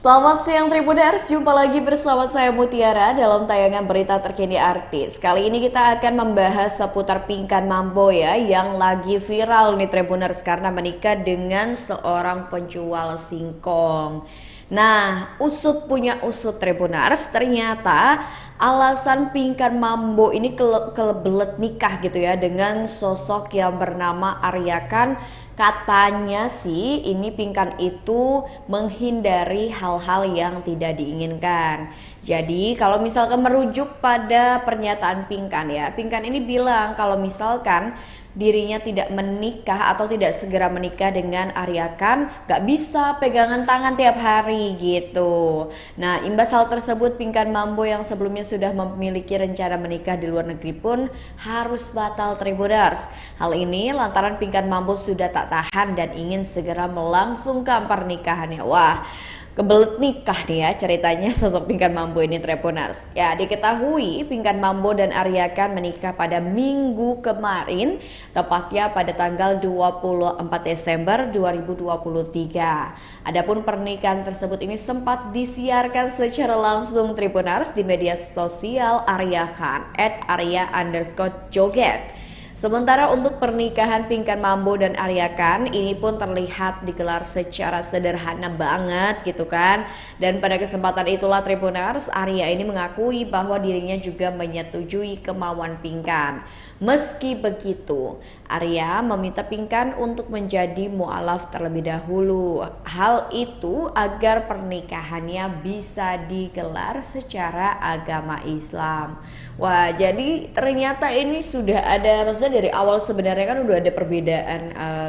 Selamat siang Tribuners, jumpa lagi bersama saya Mutiara dalam tayangan berita terkini artis. Kali ini kita akan membahas seputar Pinkan Mambo ya, yang lagi viral nih Tribuners karena menikah dengan seorang penjual singkong. Nah, usut punya usut Tribuners, ternyata alasan Pinkan Mambo ini kelebelet nikah gitu ya dengan sosok yang bernama Arya Khan. Katanya sih ini Pinkan itu menghindari hal-hal yang tidak diinginkan. Jadi kalau misalkan merujuk pada pernyataan Pinkan ya, Pinkan ini bilang kalau misalkan dirinya tidak menikah atau tidak segera menikah dengan Arya Khan, gak bisa pegangan tangan tiap hari gitu. Nah, imbas hal tersebut Pinkan Mambo yang sebelumnya sudah memiliki rencana menikah di luar negeri pun harus batal Tribuners. Hal ini lantaran Pinkan Mambo sudah tak tahan dan ingin segera melangsungkan pernikahannya. Wah, kebelet nikah nih ya ceritanya sosok Pinkan Mambo ini Tribuners. Ya, diketahui Pinkan Mambo dan Arya Khan menikah pada minggu kemarin, tepatnya pada tanggal 24 Desember 2023. Adapun pernikahan tersebut ini sempat disiarkan secara langsung Tribuners di media sosial Arya Khan @arya_joget. Sementara untuk pernikahan Pinkan Mambo dan Arya Khan ini pun terlihat digelar secara sederhana banget gitu kan. Dan pada kesempatan itulah Tribuners, Arya ini mengakui bahwa dirinya juga menyetujui kemauan Pinkan. Meski begitu, Arya meminta Pinkan untuk menjadi mualaf terlebih dahulu. Hal itu agar pernikahannya bisa digelar secara agama Islam. Wah, jadi ternyata ini sudah ada, maksudnya dari awal sebenarnya kan udah ada perbedaan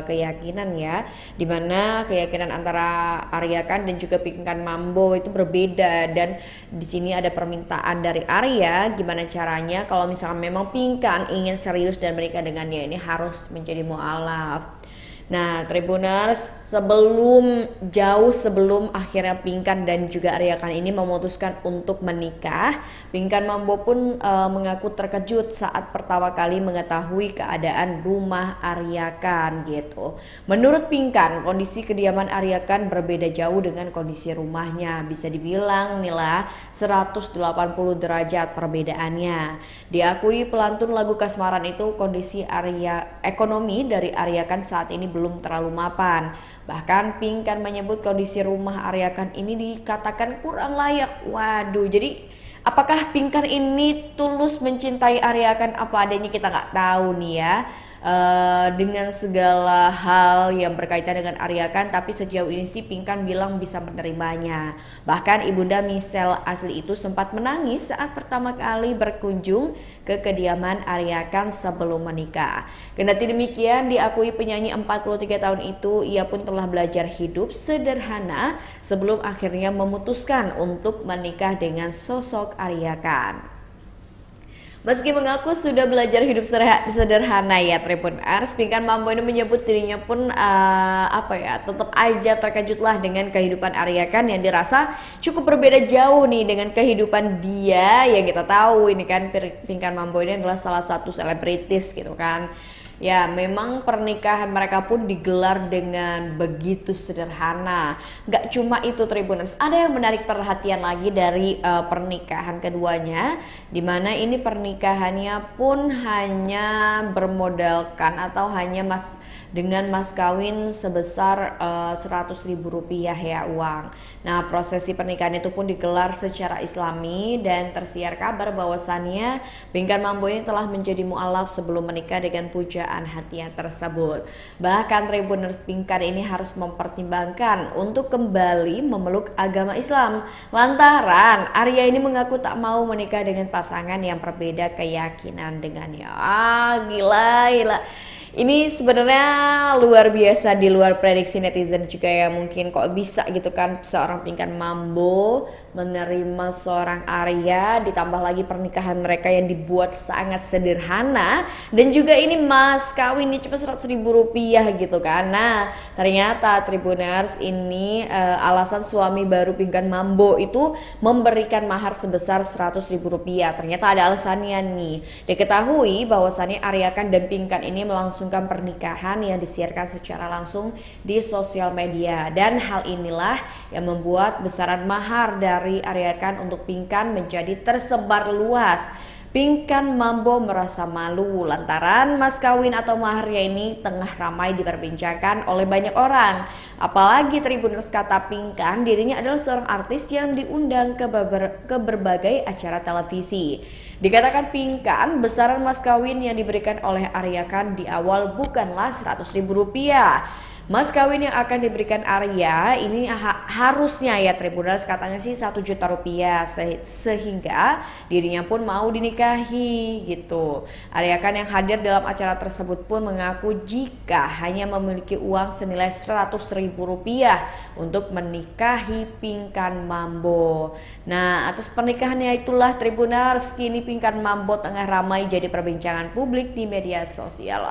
keyakinan ya, dimana keyakinan antara Arya Khan dan juga Pinkan Mambo itu berbeda. Dan di sini ada permintaan dari Arya gimana caranya kalau misalnya memang Pinkan ingin serius dan menikah dengannya, ini harus menjadi mualaf. Nah, Tribuners, jauh sebelum akhirnya Pinkan dan juga Arya Khan ini memutuskan untuk menikah, Pinkan Mambo pun mengaku terkejut saat pertama kali mengetahui keadaan rumah Arya Khan gitu. Menurut Pinkan, kondisi kediaman Arya Khan berbeda jauh dengan kondisi rumahnya. Bisa dibilang inilah 180 derajat perbedaannya. Diakui pelantun lagu kasmaran itu, kondisi ekonomi dari Arya Khan saat ini belum terlalu mapan. Bahkan Pinkan menyebut kondisi rumah Arya Khan ini dikatakan kurang layak. Waduh, jadi apakah Pinkan ini tulus mencintai Arya Khan apa adanya, kita nggak tahu nih ya. Dengan segala hal yang berkaitan dengan Arya Khan, tapi sejauh ini sih Pinkan bilang bisa menerimanya. Bahkan ibunda Michelle asli itu sempat menangis saat pertama kali berkunjung ke kediaman Arya Khan sebelum menikah. Kendati demikian, diakui penyanyi 43 tahun itu, ia pun telah belajar hidup sederhana sebelum akhirnya memutuskan untuk menikah dengan sosok Arya Khan. Meski mengaku sudah belajar hidup sederhana ya Tribuners, Pinkan Mambo ini menyebut dirinya pun tetap aja terkejutlah dengan kehidupan Arya Khan yang dirasa cukup berbeda jauh nih dengan kehidupan dia. Yang kita tahu ini kan Pinkan Mambo ini adalah salah satu selebritis gitu kan. Ya, memang pernikahan mereka pun digelar dengan begitu sederhana. Gak cuma itu Tribuners, ada yang menarik perhatian lagi dari pernikahan keduanya, dimana ini pernikahannya pun hanya bermodalkan atau hanya dengan mas kawin sebesar 100.000 rupiah ya uang. Nah, prosesi pernikahan itu pun digelar secara Islami dan tersiar kabar bahwasannya Pinkan Mambo ini telah menjadi mualaf sebelum menikah dengan pujaan hatinya tersebut. Bahkan Tribuners, Pinkan ini harus mempertimbangkan untuk kembali memeluk agama Islam lantaran Arya ini mengaku tak mau menikah dengan pasangan yang berbeda keyakinan dengannya. Gila. Ini sebenarnya luar biasa, di luar prediksi netizen juga ya, mungkin kok bisa gitu kan seorang Pinkan Mambo menerima seorang Arya, ditambah lagi pernikahan mereka yang dibuat sangat sederhana dan juga ini mas kawinnya cuma 100.000 rupiah gitu kan. Nah, ternyata Tribuners ini alasan suami baru Pinkan Mambo itu memberikan mahar sebesar 100.000 rupiah. Ternyata ada alasannya nih. Diketahui bahwasannya Arya Khan dan Pinkan ini melangsungkan pernikahan yang disiarkan secara langsung di sosial media. Dan hal inilah yang membuat besaran mahar dari Arya Khan untuk Pinkan menjadi tersebar luas. Pinkan Mambo merasa malu lantaran mas kawin atau maharnya ini tengah ramai diperbincangkan oleh banyak orang. Apalagi Tribuners kata Pinkan dirinya adalah seorang artis yang diundang ke berbagai acara televisi. Dikatakan Pinkan besaran mas kawin yang diberikan oleh Arya Khan di awal bukanlah Rp100.000. Mas kawin yang akan diberikan Arya ini harusnya ya Tribuners katanya sih Rp1 juta sehingga dirinya pun mau dinikahi gitu. Arya Khan yang hadir dalam acara tersebut pun mengaku jika hanya memiliki uang senilai Rp100.000 untuk menikahi Pinkan Mambo. Nah, atas pernikahannya itulah Tribuners kini Pinkan Mambo tengah ramai jadi perbincangan publik di media sosial.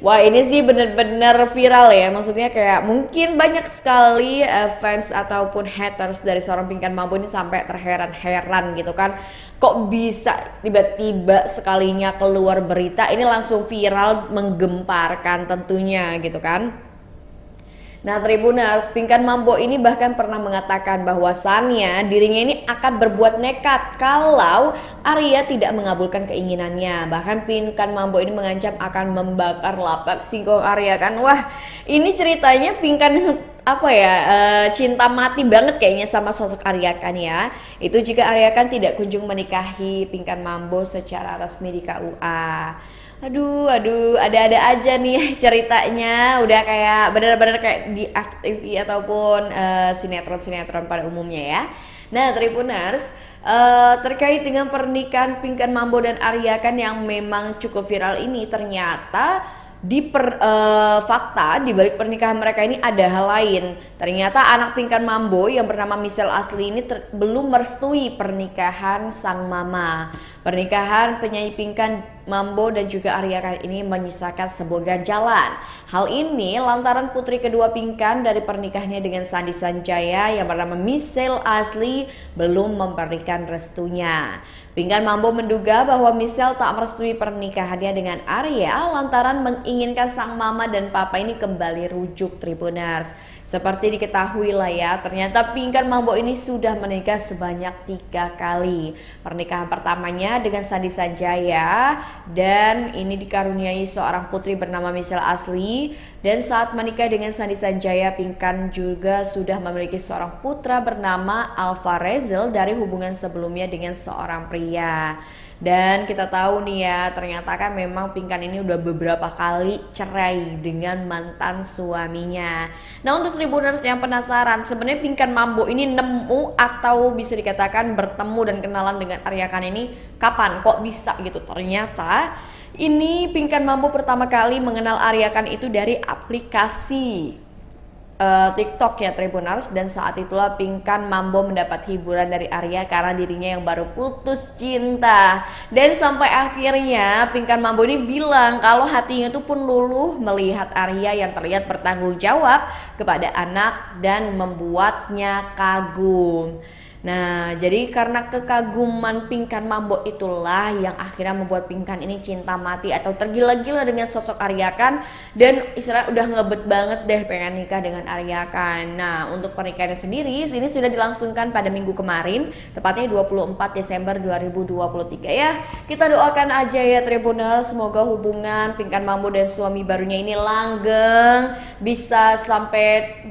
Wah ini sih bener-bener viral ya, maksudnya kayak mungkin banyak sekali fans ataupun haters dari seorang Pinkan Mambo ini sampai terheran-heran gitu kan, kok bisa tiba-tiba sekalinya keluar berita ini langsung viral menggemparkan tentunya gitu kan. Nah Tribuners, Pinkan Mambo ini bahkan pernah mengatakan bahwasannya dirinya ini akan berbuat nekat kalau Arya tidak mengabulkan keinginannya. Bahkan Pinkan Mambo ini mengancam akan membakar lapak singkong Arya Khan. Wah ini ceritanya Pinkan cinta mati banget kayaknya sama sosok Arya Khan ya. Itu jika Arya Khan tidak kunjung menikahi Pinkan Mambo secara resmi di KUA. Aduh, ada-ada aja nih ceritanya. Udah kayak bener-bener kayak di FTV ataupun sinetron-sinetron pada umumnya ya. Nah, Tribuners, terkait dengan pernikahan Pinkan Mambo dan Arya Khan yang memang cukup viral ini, ternyata fakta di balik pernikahan mereka ini ada hal lain. Ternyata anak Pinkan Mambo yang bernama Michelle Ashley ini belum merestui pernikahan sang mama. Pernikahan penyanyi Pinkan Mambo dan juga Arya Khan ini menyisakan sebuah ganjalan. Hal ini lantaran putri kedua Pinkan dari pernikahannya dengan Sandi Sanjaya yang bernama Michelle Ashley belum memberikan restunya. Pinkan Mambo menduga bahwa Michelle tak merestui pernikahannya dengan Arya lantaran menginginkan sang mama dan papa ini kembali rujuk Tribuners. Seperti diketahui lah ya, ternyata Pinkan Mambo ini sudah menikah sebanyak 3 kali. Pernikahan pertamanya dengan Sandi Sanjaya dan ini dikaruniai seorang putri bernama Michelle Ashley, dan saat menikah dengan Sandi Sanjaya, Pinkan juga sudah memiliki seorang putra bernama Alfa Rezel dari hubungan sebelumnya dengan seorang pria. Dan kita tahu nih ya, ternyata kan memang Pinkan ini udah beberapa kali cerai dengan mantan suaminya. Nah untuk Tribuners yang penasaran, sebenarnya Pinkan Mambo ini nemu atau bisa dikatakan bertemu dan kenalan dengan Arya Khan ini kapan? Kok bisa gitu? Ternyata ini Pinkan Mambo pertama kali mengenal Arya Khan itu dari aplikasi TikTok ya Tribuners, dan saat itulah Pinkan Mambo mendapat hiburan dari Arya karena dirinya yang baru putus cinta. Dan sampai akhirnya Pinkan Mambo ini bilang kalau hatinya itu pun luluh melihat Arya yang terlihat bertanggung jawab kepada anak dan membuatnya kagum. Nah, jadi karena kekaguman Pinkan Mambo itulah yang akhirnya membuat Pinkan ini cinta mati atau tergila-gila dengan sosok Arya Khan, dan istilahnya udah ngebet banget deh pengen nikah dengan Arya Khan. Nah, untuk pernikahannya sendiri ini sudah dilangsungkan pada minggu kemarin, tepatnya 24 Desember 2023 ya. Kita doakan aja ya Tribuners, semoga hubungan Pinkan Mambo dan suami barunya ini langgeng, bisa sampai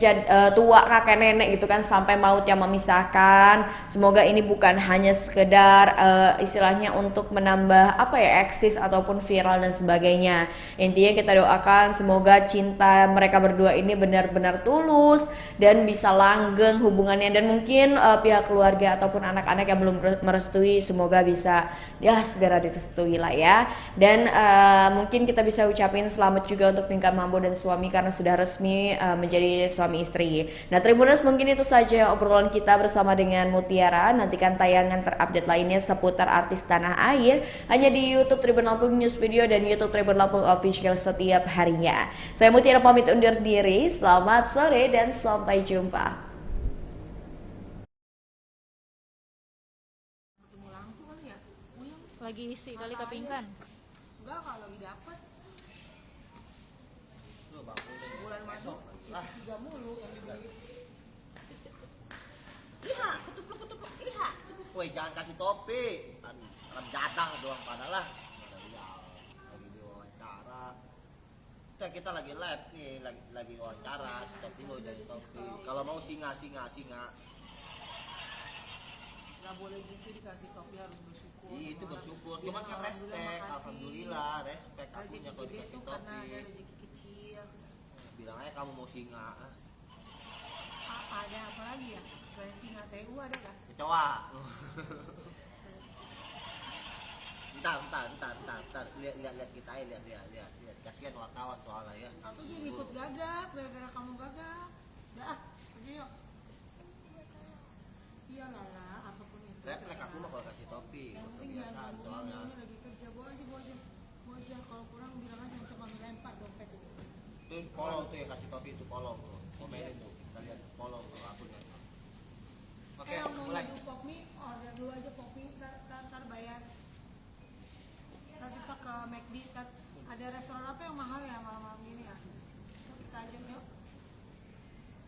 tua kakek nenek gitu kan, sampai maut yang memisahkan. Semoga ini bukan hanya sekedar istilahnya untuk menambah eksis ataupun viral dan sebagainya. Intinya kita doakan semoga cinta mereka berdua ini benar-benar tulus dan bisa langgeng hubungannya, dan mungkin pihak keluarga ataupun anak-anak yang belum merestui semoga bisa ya segera direstui lah ya. Dan mungkin kita bisa ucapin selamat juga untuk Pinkan Mambo dan suami karena sudah resmi menjadi suami istri. Nah Tribuners, mungkin itu saja obrolan kita bersama dengan Mutiara. Nantikan tayangan terupdate lainnya seputar artis tanah air hanya di YouTube Tribun Lampung News Video dan YouTube Tribun Lampung Official setiap harinya. Saya Mutiara pamit undur diri. Selamat sore dan sampai jumpa. Lagi isi kali ke Pinkan. Enggak, kalau lagi dapet Bulan masuk isi 3 mulu yang dibeli. Iha, ketupluk, iha. Woi, jangan kasih topi. Kan jatah doang padalah. Lagi diwawancara. Kita lagi live nih, lagi wawancara. Stop dulu jadi topi. Kalau mau singa. Gak boleh gitu dikasih topi, harus bersyukur. Iya, itu bersyukur. Cuma kan respect, alhamdulillah, respect akunya kalau dikasih topi. Karena ada rezeki kecil. Bilang aja kamu mau singa. Ada apa lagi ya? Selain singa TU ada kan? Kecoa. Bentar. Lihat kita aja, lihat. Kasihan wartawan soalnya ya. Aku jadi ikut gagap, gara-gara kamu gagap. Udah aja yuk. Iya Lala, apapun itu. Refleks aku mah kalau kasih topi. Yang penting jangan soalnya. Ini lagi kerja, bawa aja. Kalau kurang bilang aja nanti mami lempar dompet itu. Itu polong tuh ya, kasih topi itu polong tuh. Komenin tuh, kita lihat polong tuh akunya. Oke, mulai. Mau pop mie, order dulu aja pop mie, ntar bayar. Ntar kita ke McD, ada restoran apa yang mahal ya malam-malam gini ya? Kita ajak yuk.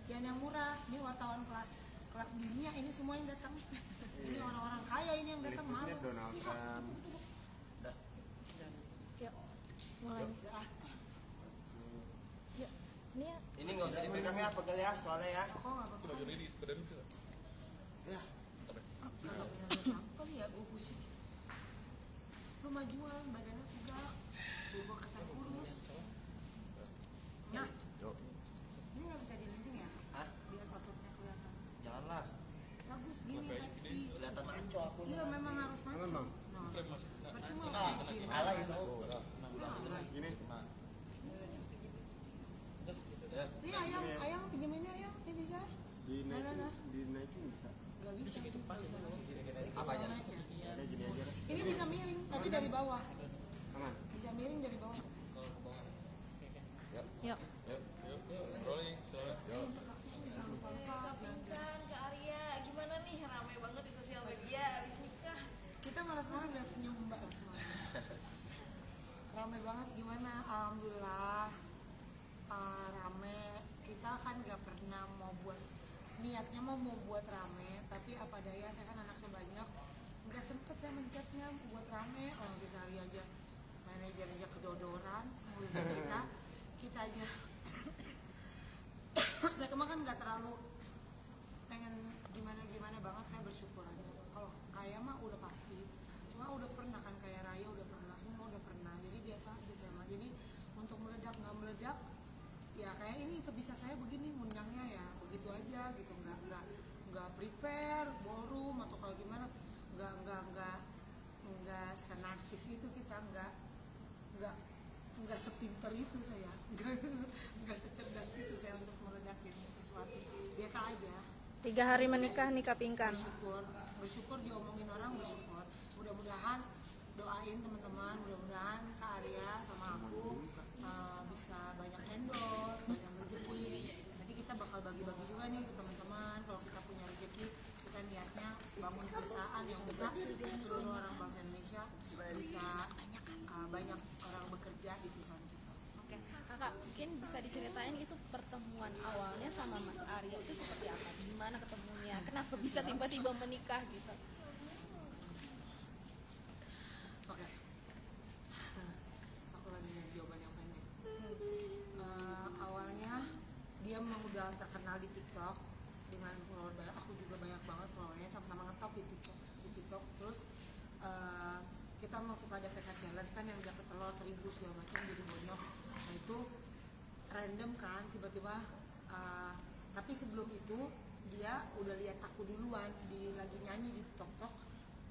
Jangan yang murah, ini wartawan kelas dunia, ini semua yang datang. Ini orang-orang kaya ini yang datang, malu. Donald Trump. Udah. Yuk, mulai. Yuk, ini ya. Ini nggak usah dipegang ya, pegel ya, soalnya ya. Kok nggak apa-apa? Ya. Kalau benar kali ya, gue pusing. Lu majuan, badannya tegak, gue ketan kurus. Nah, ini nggak bisa dilinting ya? Hah? Biar ototnya kelihatan. Janganlah. Bagus, gini seksi. Kelihatan maco aku. Iya, memang harus maco. Bang. Nah, percuma licin. Kalah itu. Gini. Ya. Ini ayang pinjeminnya ayang, ini bisa? Dinaikin bisa. Gak bisa. Apa aja? Kayak gini aja. Ini bisa miring, tapi dari bawah. Aman. Bisa miring dari bawah. Yuk. Rolling. Jangan lupa-lupa. Pinkan ke Arya, gimana nih? Ramai banget di sosial media abis nikah. Kita malas banget lihat senyum mbak semuanya. Ramai banget gimana? Alhamdulillah. Rame. Kita kan nggak pernah mau buat, niatnya mau buat rame, tapi apa daya, saya kan anaknya banyak, nggak sempet saya mencetnya buat rame. Orang si Sari aja, manajer aja kedodoran, ngurusin kita aja. Saya kemarin nggak terlalu pengen gimana banget, saya bersyukur aja. Kalau kaya mah udah pasti, cuma udah pernah kan, kaya raya udah pernah, semua udah pernah, jadi biasa aja saya mah. Jadi untuk meledak nggak meledak, ya kayak ini sebisa saya begini ngundangnya ya begitu aja gitu, nggak prepare ballroom atau kayak gimana, nggak senarsis itu kita, nggak sepinter itu saya, nggak secerdas itu saya untuk meledakin sesuatu, biasa aja. 3 hari menikah, nikah Pinkan. Bersyukur diomongin orang, bersyukur. Mudah-mudahan doain teman-teman, mudah-mudahan Kak Arya sama aku bisa banyak endorse, banyak rezeki. Nanti kita bakal bagi-bagi juga nih ke teman-teman. Kalau kita punya rezeki, kita niatnya bangun perusahaan yang bisa seluruh orang bangsa Indonesia bisa banyak orang bekerja di perusahaan kita. Oke, kakak mungkin bisa diceritain itu pertemuan awalnya sama Mas Arya itu seperti apa? Gimana ketemunya? Kenapa bisa tiba-tiba menikah gitu? Oke. Aku lagi nyari jawaban yang pendek. Awalnya dia memang udah terkenal di TikTok dengan follower banyak. Aku juga banyak banget followernya, sama-sama ngetop di TikTok. Terus kita masuk pada PK Challenge kan, yang dapet telur, terigu segala macam jadi bonyok. Nah itu random kan, tiba-tiba. Tapi sebelum itu dia udah lihat aku duluan, lagi nyanyi di TikTok.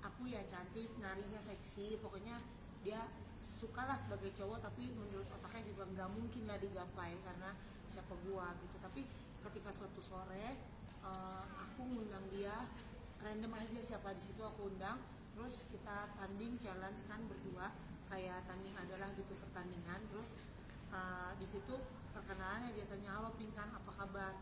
Aku ya cantik, narinya seksi, pokoknya dia sukalah sebagai cowok, tapi menurut otaknya juga nggak mungkin lah digapai karena siapa gua gitu. Tapi ketika suatu sore aku ngundang dia, random aja siapa di situ aku undang, terus kita tanding challenge kan berdua, kayak tanding adalah gitu pertandingan. Terus di situ perkenalannya dia tanya, halo Pinkan apa kabar?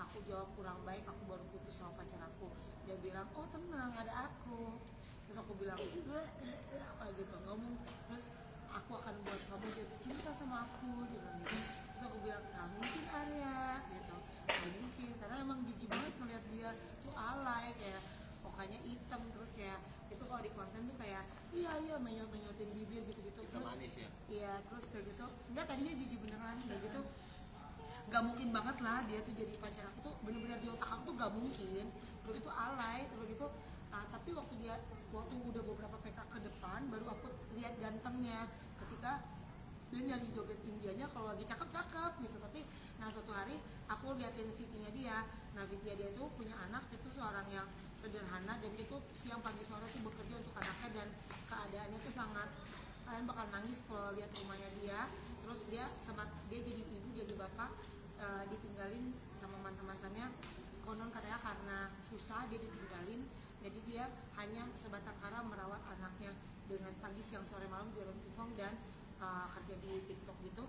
Aku jawab kurang baik, aku baru putus sama pacar aku. Dia bilang, oh tenang ada aku. Terus aku bilang apa gitu, ngomong, terus aku akan buat kamu jatuh cinta sama aku, dia bilang gitu. Terus aku bilang nggak mungkin Arya gitu, nggak mungkin, karena emang jijik banget ngeliat dia tuh alay kayak mukanya hitam, terus kayak itu kalau di konten tuh kayak iya menyot-menyotin bibir gitu-gitu, Kita terus manis ya. iya terus kayak gitu, enggak tadinya jijik beneran kayak gitu, nggak mungkin banget lah dia tuh jadi pacar aku tuh, bener-bener di otak aku tuh nggak mungkin, terus itu alay terus gitu. Tapi waktu udah beberapa PK ke depan baru aku lihat gantengnya ketika dia nyari joget Indianya, kalau lagi cakep gitu. Tapi nah suatu hari aku liatin VT-nya dia, nah VT dia itu punya anak, itu seorang yang sederhana dan dia tuh siang pagi sore tuh bekerja untuk anaknya, dan keadaannya tuh sangat, kalian bakal nangis kalau lihat rumahnya dia. Terus dia jadi ibu jadi bapak, ditinggalin sama mantan-mantannya, konon katanya karena susah dia ditinggalin, jadi dia hanya sebatang kara merawat anaknya dengan pagi siang sore malam jualan singkong dan kerja di TikTok gitu,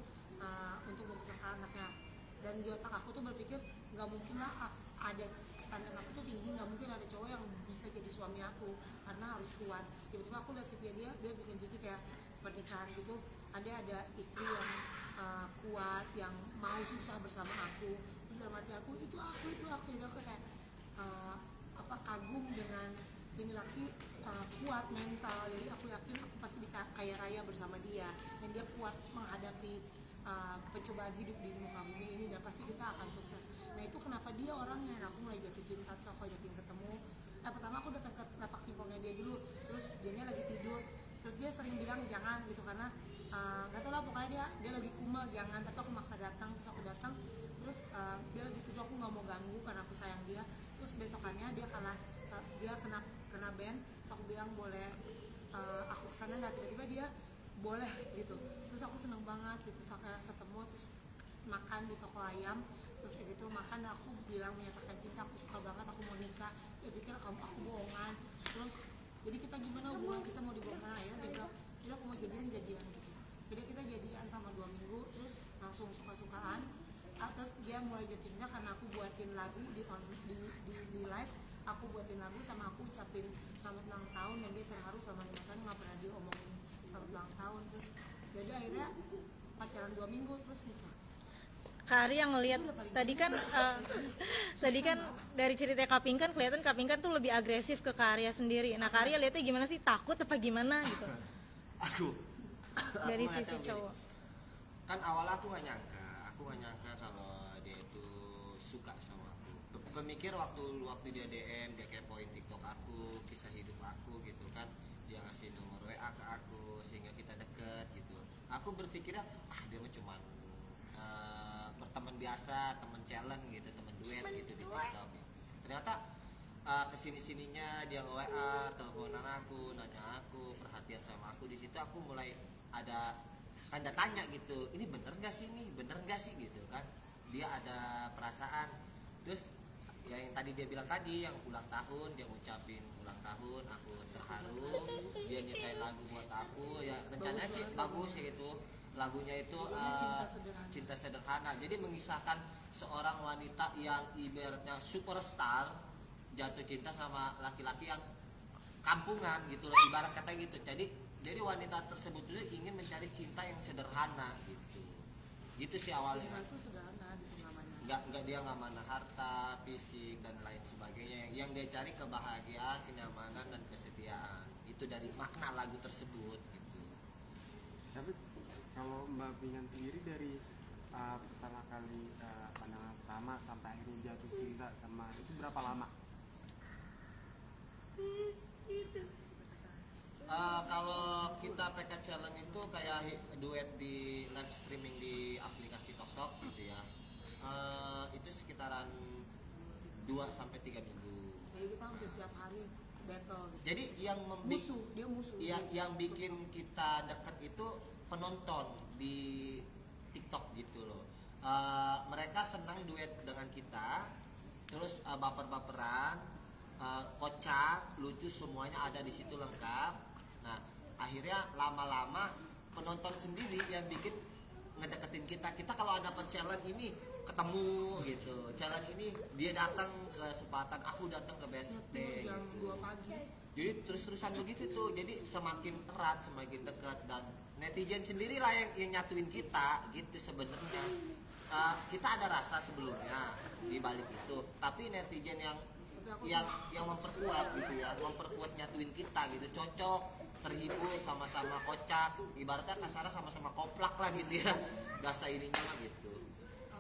untuk membesarkan anaknya. Dan di otak aku tuh berpikir nggak mungkin lah, ada standar aku tuh tinggi, nggak mungkin ada cowok yang bisa jadi suami aku karena harus kuat. Tiba-tiba aku lihat video dia bikin gitu kayak pernikahan gitu, ada istri yang kuat, yang mau susah bersama aku. Terus dalam hati aku itu aku jadi aku kayak kagum dengan ini laki kuat mental, jadi aku yakin aku pasti bisa kaya raya bersama dia, dan dia kuat menghadapi pencobaan hidup di muka bumi ini, dan pasti kita akan sukses. Nah itu kenapa dia orangnya, aku mulai jatuh cinta. Terus aku ajakin ketemu, pertama aku datang ke lapak singkongnya dia dulu, terus dianya lagi tidur, terus dia sering bilang jangan gitu, karena nggak tahu lah pokoknya dia lagi kumel jangan, tapi aku maksa datang. Terus aku datang, terus dia lagi tidur, aku nggak mau ganggu karena aku sayang dia. Terus besokannya dia kena band, terus aku bilang boleh aku kesana nggak, tiba-tiba dia boleh gitu. Terus aku seneng banget gitu, terus aku ketemu, terus makan di toko ayam, terus kayak gitu makan, aku bilang menyatakan cinta, aku suka banget, aku mau nikah. Dia pikir aku bohongan, terus jadi kita gimana hubungan kita mau dibongkar, akhirnya dia bilang jadi aku mau jadian gitu. Jadi kita jadian sama 2 minggu, terus langsung suka-sukaan. Terus dia mulai jatuh cinta karena aku buatin lagu di live, aku buatin lagu sama aku ucapin selamat ulang tahun, dan dia terharu selama 5 tahun nggak pernah dia omongin selamat ulang tahun. Terus jadi akhirnya pacaran 2 minggu terus nikah. Kak Arya ngelihat tadi kan dari cerita Kak Pinkan kelihatan Kak Pinkan tuh lebih agresif ke Kak Arya sendiri. Nah Kak Arya lihatnya gimana sih, takut apa gimana gitu Aku dari ngeliatnya sisi begini. cowok? Kan awal aku nggak nyangka kalau dia itu suka sama aku. Pemikir waktu dia DM, dia kepoin TikTok aku, kisah hidup aku gitu kan, dia ngasih nomor WA ke aku sehingga kita deket gitu. Aku berpikirnya dia mah cuman berteman biasa, teman challenge gitu, teman duet gitu di TikTok. Ternyata kesini-sininya dia nge-WA, teleponan aku, nanya aku, perhatian sama aku. Di situ aku mulai ada tanda tanya gitu, ini bener gak sih gitu kan, dia ada perasaan. Terus ya yang tadi dia bilang tadi, yang ulang tahun, dia ngucapin ulang tahun, aku terharu, dia nyiptain lagu buat aku, ya rencananya sih bagus ya gitu. Lagunya itu cinta sederhana, jadi mengisahkan seorang wanita yang ibaratnya superstar jatuh cinta sama laki-laki yang kampungan gitu loh, ibarat kata gitu. Jadi wanita tersebut itu ingin mencari cinta yang sederhana gitu sih awalnya. Cinta itu sederhana gitu namanya. Nggak dia nggak mana harta, fisik dan lain sebagainya. Yang dia cari kebahagiaan, kenyamanan dan kesetiaan. Itu dari makna lagu tersebut gitu. Tapi kalau Mbak Pinkan sendiri dari pertama kali pandangan pertama sampai akhirnya jatuh cinta sama itu berapa lama? Kalau kita PK Challenge itu kayak duet di live streaming di aplikasi TikTok gitu ya, itu sekitaran 2-3 minggu. Jadi kita hampir tiap hari battle gitu. Jadi yang Dia musuh. yang bikin kita deket itu penonton di TikTok gitu loh. Mereka senang duet dengan kita, terus baper-baperan, kocak, lucu, semuanya ada di situ lengkap. Nah, akhirnya lama-lama penonton sendiri yang bikin ngedeketin kita. Kita kalau ada challenge ini ketemu gitu, challenge ini dia datang ke kesempatan, aku datang ke BSD jam gitu. 2 pagi. Jadi terus-terusan begitu tuh, jadi semakin erat, semakin dekat, dan netizen sendiri lah yang nyatuin kita gitu sebenarnya. kita ada rasa sebelumnya di balik itu, tapi netizen yang memperkuat gitu ya, memperkuat nyatuin kita gitu, cocok, terhibur, sama-sama kocak, ibaratnya kasarnya sama-sama koplak lah gitu ya, bahasa ininya mah gitu.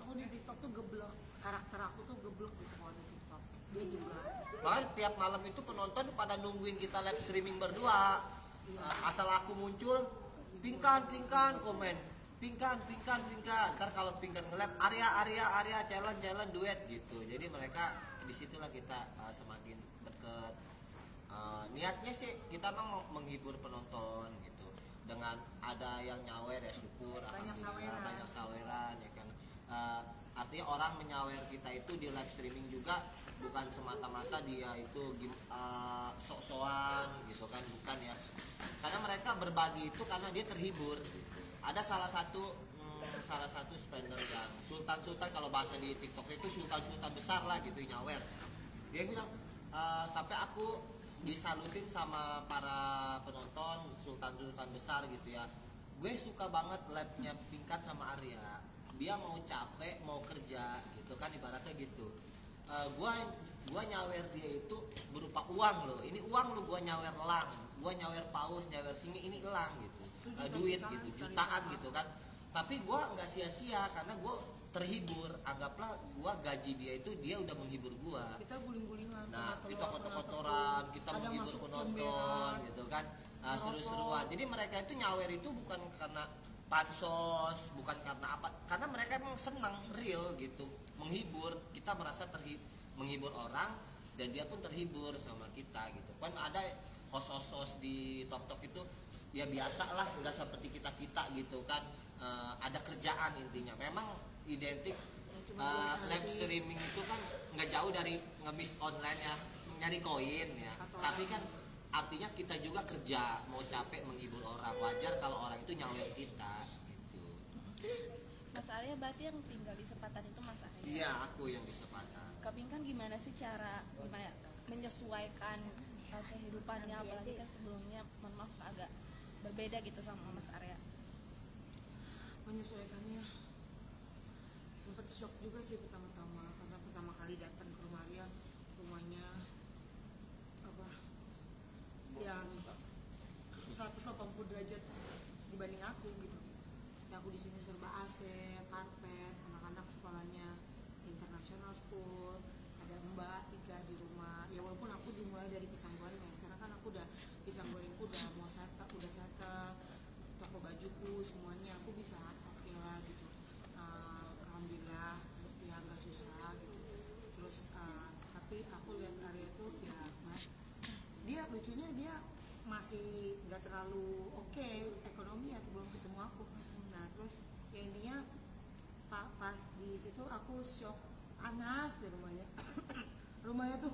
Aku di TikTok tuh geblek, karakter aku tuh geblek gitu kalau di TikTok. Dia juga. Makanya tiap malam itu penonton pada nungguin kita live streaming berdua. Asal aku muncul, pingkan komen, pingkan. Ntar kalau pingkan nge-live, Arya challenge duet gitu. Jadi mereka disitulah kita semakin deket. Niatnya sih kita memang mau menghibur penonton gitu. Dengan ada yang nyawer ya syukur, alhamdulillah, banyak saweran ya kan. Artinya orang menyawer kita itu di live streaming juga bukan semata-mata dia itu sok-sokan gitu kan, bukan ya, karena mereka berbagi itu karena dia terhibur gitu. Ada salah satu spender yang sultan kalau bahasa di TikTok itu sultan besar lah gitu nyawer, dia bilang sampai aku disalutin sama para penonton sultan besar gitu ya, gue suka banget live-nya Pingkat sama Arya, dia mau capek mau kerja gitu kan, ibaratnya gitu. Gua nyawer dia itu berupa uang loh, ini uang lo, gua nyawer elang, gua nyawer paus, nyawer singa, ini elang gitu, duit gitu, jutaan gitu kan, tapi gua nggak sia-sia karena gua terhibur, anggaplah gua gaji dia itu dia udah menghibur gua. Kita guling-gulingan, Nah kita kotor-kotoran, kita menghibur penonton gitu kan, seru-seruan. Jadi mereka itu nyawer itu bukan karena pansos, bukan karena apa, karena mereka emang senang real gitu, menghibur, kita merasa menghibur orang dan dia pun terhibur sama kita gitu. Kan ada host di TikTok itu ya biasa lah, nggak seperti kita gitu kan, ada kerjaan intinya. Memang identik live streaming itu kan nggak jauh dari ngebis online ya, nyari koin ya, tapi kan artinya kita juga kerja, mau capek menghibur orang, wajar kalau orang itu nyawer kita gitu. Mas Arya berarti yang tinggal di Sepatan itu Mas Arya? Iya, aku yang di Sepatan. Kapingkan gimana sih cara menyesuaikan kehidupannya, apalagi kan sebelumnya mohon maaf agak berbeda gitu sama Mas Arya? Menyesuaikannya sempet shock juga sih pertama-tama, karena pertama kali datang ke rumah Arya, rumahnya apa yang 180 derajat dibanding aku gitu. Ya, aku di sini serba AC, karpet, anak-anak sekolahnya international school, ada mbak 3 di rumah. Ya walaupun aku dimulai dari pisang goreng ya, sekarang kan aku udah pisang gorengku udah mau udah settle, toko bajuku semuanya aku bisa oke lah gitu. Alhamdulillah ya nggak susah gitu. Terus tapi aku lihat Arya tuh ya dia lucunya dia masih nggak terlalu oke ekonomi ya sebelum ketemu aku. Nah terus ya intinya pas di situ aku shock, panas di rumahnya. Rumahnya tuh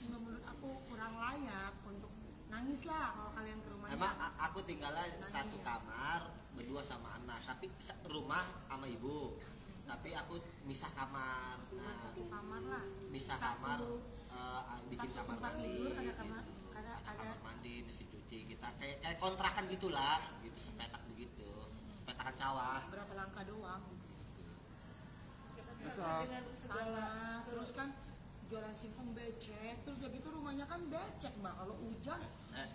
menurut aku kurang layak untuk nangis lah kalau kalian ke rumahnya. Emang aku tinggalnya satu kamar berdua sama anak, tapi rumah sama ibu, tapi aku misah kamar. Nah, satu kamar lah, misah kamar, bikin kamar mandi, ada kamar, ada kamar mandi, mesin cuci, kita kayak kontrakan gitulah, gitu, sepetak begitu, sepetakan sawah. berapa langkah doang gitu. Terus, Panas, terus kan jualan singkong becek, terus udah gitu rumahnya kan becek mbak, kalau hujan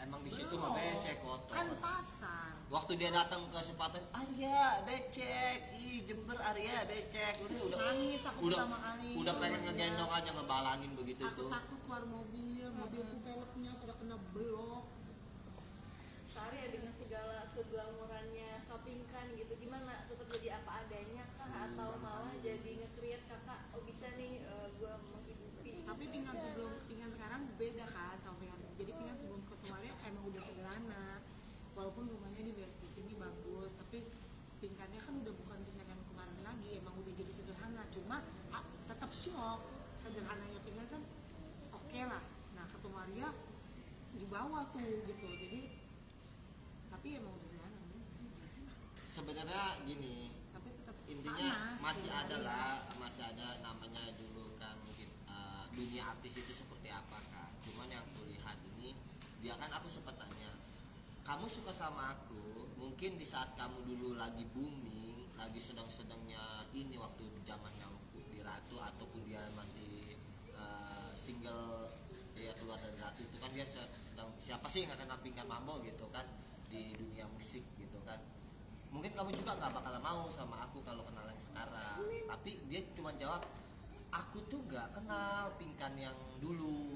Emang di situ mah becek, kotor. kan pasar. Waktu dia datang ke Sepatan, Arya becek, Jember Arya becek, udah Nangis aku pertama kali. udah pengen ngegendong aja, ngebalangin begitu Aku tuh. takut keluar mobilku velgnya pada kena belok. Arya dengan segala keglamorannya Kapingkan gitu, gimana tetap jadi apa adanya kah, atau malah jadi nge-create kakak bisa nih gua menghidupi? Tapi pinggan sekarang beda kan sama pinggan jadi pinggan sebelum ketemu Arya emang udah sederhana, walaupun rumahnya di sini bagus, tapi pinggannya kan udah bukan pinggan yang kemarin lagi, emang udah jadi sederhana, cuma tetap shock sederhananya pinggan kan oke lah. Nah ketemu Arya di bawah tuh gitu, jadi tapi emang udah sederhana sih jelasin lah. Sebenarnya gini, Tapi tetap intinya panas, masih gitu, ada Arya. lah, masih ada namanya dulu kan mungkin dunia artis itu seperti apa kan. Cuman yang kulihat ini, dia kan aku sempat tanya, kamu suka sama aku, mungkin di saat kamu dulu lagi booming, lagi sedang-sedangnya ini waktu zaman yang di Ratu ataupun dia masih single, dia keluar dari Ratu itu kan dia sedang, siapa sih yang akan nampingkan Mambo gitu kan di dunia musik gitu kan. Mungkin kamu juga nggak bakal mau sama aku kalau kenal yang sekarang, tapi dia cuma jawab, aku tuh gak kenal Pinkan yang dulu.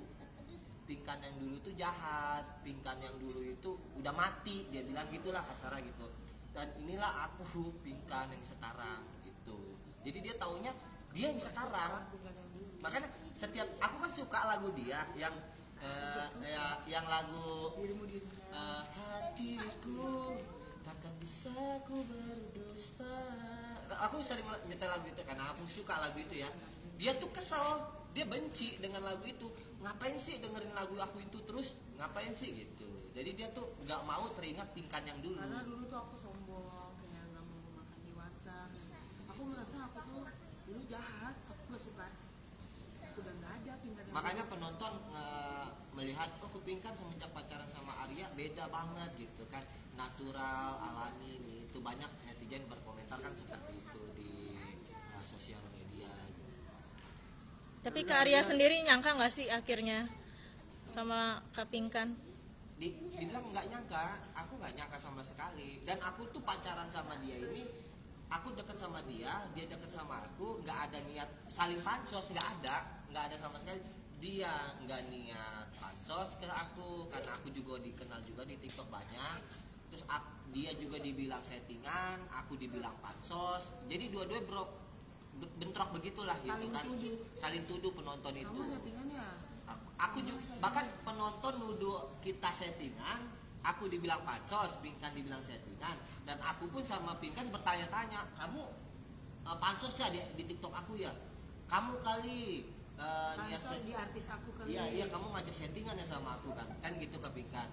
Pinkan yang dulu tuh jahat, Pinkan yang dulu itu udah mati, dia bilang gitulah kasarnya gitu. Dan inilah aku Pinkan yang sekarang gitu. Jadi dia taunya dia yang sekarang. Makanya setiap aku kan suka lagu dia yang lagu hatiku takkan bisa ku berdusta. Aku sering nyetel lagu itu karena aku suka lagu itu ya. Dia tuh kesel, dia benci dengan lagu itu. Ngapain sih dengerin lagu aku itu terus? Ngapain sih gitu. Jadi dia tuh nggak mau teringat Pinkan yang dulu. Karena dulu tuh aku sombong, kayak nggak mau makan di warteg. Aku merasa aku tuh dulu jahat, aku nggak suka. Udah nggak ada Pinkan yang Makanya dulu. penonton melihat Pinkan semenjak pacaran sama Arya beda banget gitu kan, natural, alami nih. Itu banyak netizen berkomentar kan seperti itu di sosial media gitu. Tapi Kak Arya sendiri nyangka nggak sih akhirnya sama Kak Pinkan? Dibilang nggak nyangka, aku nggak nyangka sama sekali. Dan aku tuh pacaran sama dia ini, aku deket sama dia deket sama aku, nggak ada niat saling pansos, nggak ada sama sekali. Dia nggak niat pansos ke aku, karena aku juga dikenal juga di TikTok banyak. Terus dia juga dibilang settingan, aku dibilang pansos. Jadi dua-dua bentrok begitulah gitu kan. Saling tuduh penonton itu. Kamu settingannya? Aku juga, bahkan penonton nuduh kita settingan, aku dibilang pansos, Pinkan dibilang settingan, dan aku pun sama Pinkan bertanya-tanya, kamu pansos ya di TikTok aku ya? Kamu kali Pansos di artis aku kali. Iya, kamu ngajak settingan ya sama aku kan gitu ke Pinkan.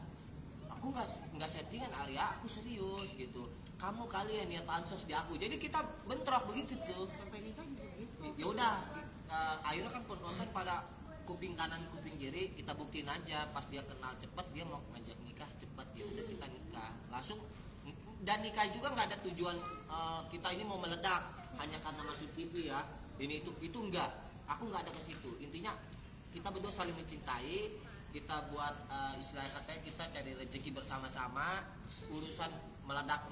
Aku nggak settingan Arya, aku serius gitu. Kamu kali ya niat pansos di aku. Jadi kita bentrok begitu tuh. Sampai nikah juga gitu. Ya udah, akhirnya kan penonton pada kuping kanan kuping kiri, kita buktiin aja. Pas dia kenal cepet, dia mau ngajak nikah cepet, ya udah kita nikah langsung. Dan nikah juga nggak ada tujuan kita ini mau meledak hanya karena masuk TV ya, ini itu enggak. Aku nggak ada ke situ. Intinya kita berdua saling mencintai, kita buat istilahnya katanya kita cari rezeki bersama-sama. Urusan meledak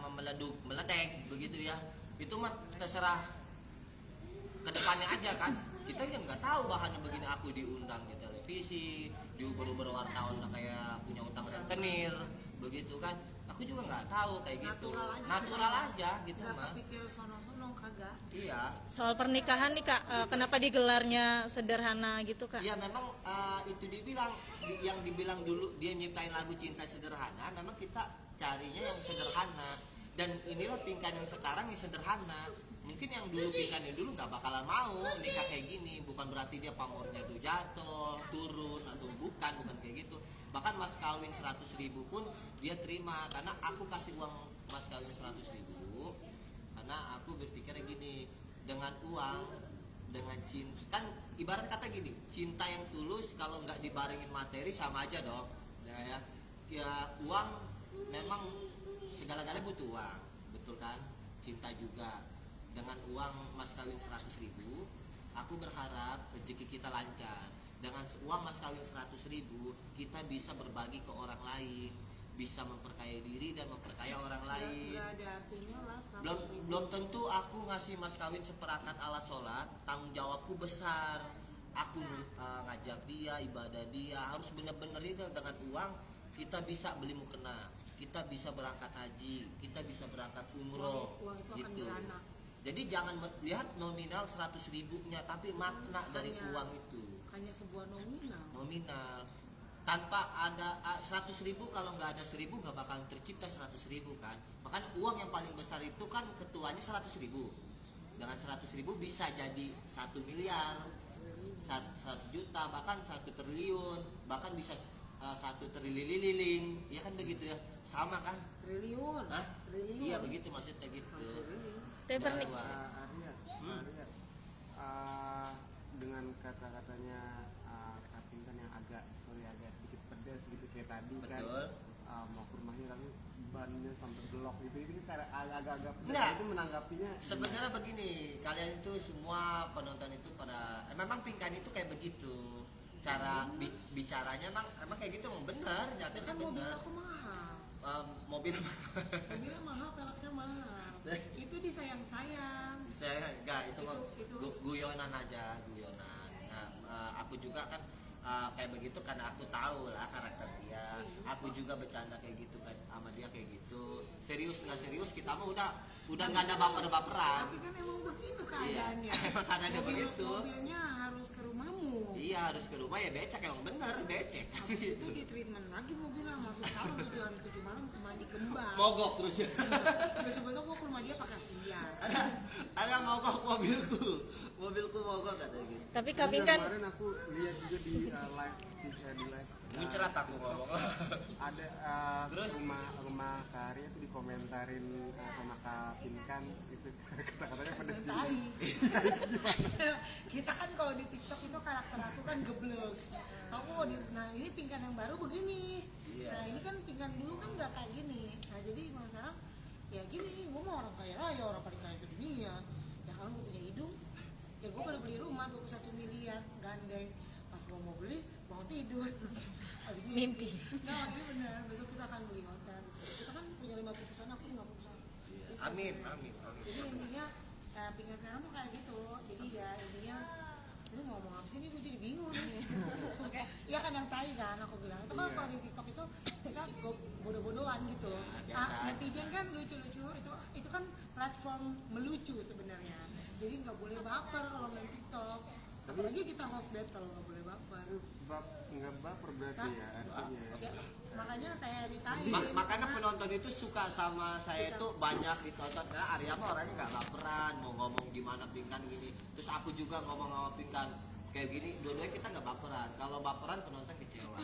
meledek begitu ya, itu mah terserah kedepannya aja kan. Kita yang nggak tahu bahannya begini. Aku diundang di televisi, diuber-uber wartawan kayak punya utang dan kenir begitu kan. Aku juga nggak tahu kayak gitu, natural aja gitu Nggak mah. kepikir sono-sono kagak. Iya. Soal pernikahan nih Kak, kenapa digelarnya sederhana gitu Kak? Iya memang itu dibilang yang dibilang dulu dia nyiptain lagu Cinta Sederhana, memang kita carinya yang sederhana. Dan inilah Pinkan yang sekarang yang sederhana. Mungkin yang dulu Pinkan yang dulu nggak bakalan mau nikah kayak gini. Bukan berarti dia pamornya tuh jatuh, turun atau bukan kayak gitu. Bahkan mas kawin 100.000 pun dia terima, karena aku kasih uang mas kawin 100.000 karena aku berpikirnya gini, dengan uang, dengan cinta, kan ibarat kata gini, cinta yang tulus kalau nggak dibarengin materi sama aja dong ya uang memang segala-galanya butuh uang, betul kan? Cinta juga. Dengan uang mas kawin 100.000, aku berharap rezeki kita lancar. Dengan uang mas kawin 100.000, kita bisa berbagi ke orang lain, bisa memperkaya diri dan memperkaya orang lain. Nggak ada artinya lah 100.000. Belum tentu aku ngasih mas kawin seperangkat alat sholat, tanggung jawabku besar. Aku ngajak dia, ibadah dia, harus benar-benar itu. Dengan uang kita bisa beli mukena, kita bisa berangkat haji, kita bisa berangkat umroh. Uang itu akan gitu. beranak. Jadi jangan lihat nominal 100.000-nya, tapi makna dari uang itu. Hanya sebuah nominal. Tanpa ada 100.000, kalau nggak ada 1.000 nggak bakal tercipta 100.000 kan. Makanya uang yang paling besar itu kan ketuanya 100.000. Dengan 100.000 bisa jadi 1 miliar, 100 juta, bahkan 1 triliun, bahkan bisa 1 trililing, ya kan begitu ya, sama kan? Triliun. Hah? Triliun. Iya begitu maksudnya gitu. Tapi Dan Arya, dengan kata-katanya Kak Pinkan yang agak sedikit pedas gitu kayak tadi Betul. kan, mau ke rumahnya tapi bannya sampai blok gitu itu kayak agak-agak Enggak. itu menanggapinya Sebenarnya begini, kalian itu semua penonton itu pada memang Pingkan itu kayak begitu. Cara bicaranya emang kayak gitu, emang benar, jatuhnya Kan mobil benar. aku mahal. Mobil Mobilnya mahal, peleknya mahal. Itu disayang-sayang. saya enggak itu mah Itu. guyonan aja, guyonan. Nah, aku juga kan kayak begitu karena aku tahu lah karakter dia. Aku juga bercanda kayak gitu kan sama dia kayak gitu. Serius nggak serius kita mah udah nggak ada baper-baperan. Tapi kan emang begitu Iya, keadaannya. emang keadaannya begitu. Mobilnya harus ke rumahmu. Iya harus ke rumah ya becek, emang bener becek. Habis itu di treatment lagi mobilnya, masuk salon 7 hari 7 malam mandi kembang. Mogok terus ya. Besok-besok gua ke rumah dia pakai VR. Ada mogok mobilku mogok katanya gitu. Tapi Ini Kapingkan kemarin aku lihat juga di live Muncrat aku ngomong. ada Terus? rumah Karya tuh dikomentarin sama Kapingkan itu kata-katanya pedes juga. Tai. Kita kan kalau di TikTok itu karakter aku kan geblek. Nah ini Pingkan yang baru begini. Iya. Nah ini kan Pingkan dulu kan nggak kayak gini. Nah jadi emang sekarang ya gini, gue mau orang kaya raya, orang paling kaya sedunia. Ya kalau gue punya hidung, ya gue pada beli rumah 21 miliar gandeng. Pas gue mau beli, mau tidur. Habis Mimpi. Nah ini benar, besok kita akan beli hotel. Kita kan punya 50 perusahaan, aku 50 perusahaan. Amin. Jadi intinya Pingkan sekarang tuh kayak gitu. Jadi ya intinya itu mau ngomong apa sih, ini gue jadi bingung nih. Iya kan yang tai kan aku bilang itu kan kalau di TikTok itu kita bodoh-bodohan gitu. biasa aja. Netizen kan lucu-lucu, itu kan platform melucu sebenarnya. Jadi nggak boleh baper kalau main TikTok. Apalagi kita host battle, nggak boleh baper. Nggak baper berarti ya artinya ya. Ya, makanya saya ditain. Makanya penonton itu suka sama saya itu banyak ditonton karena Arya mah orangnya nggak baperan, mau ngomong gimana Pingkan gini, terus aku juga ngomong sama Pingkan kayak gini, dua-duanya kita nggak baperan. Kalau baperan penonton kecewa.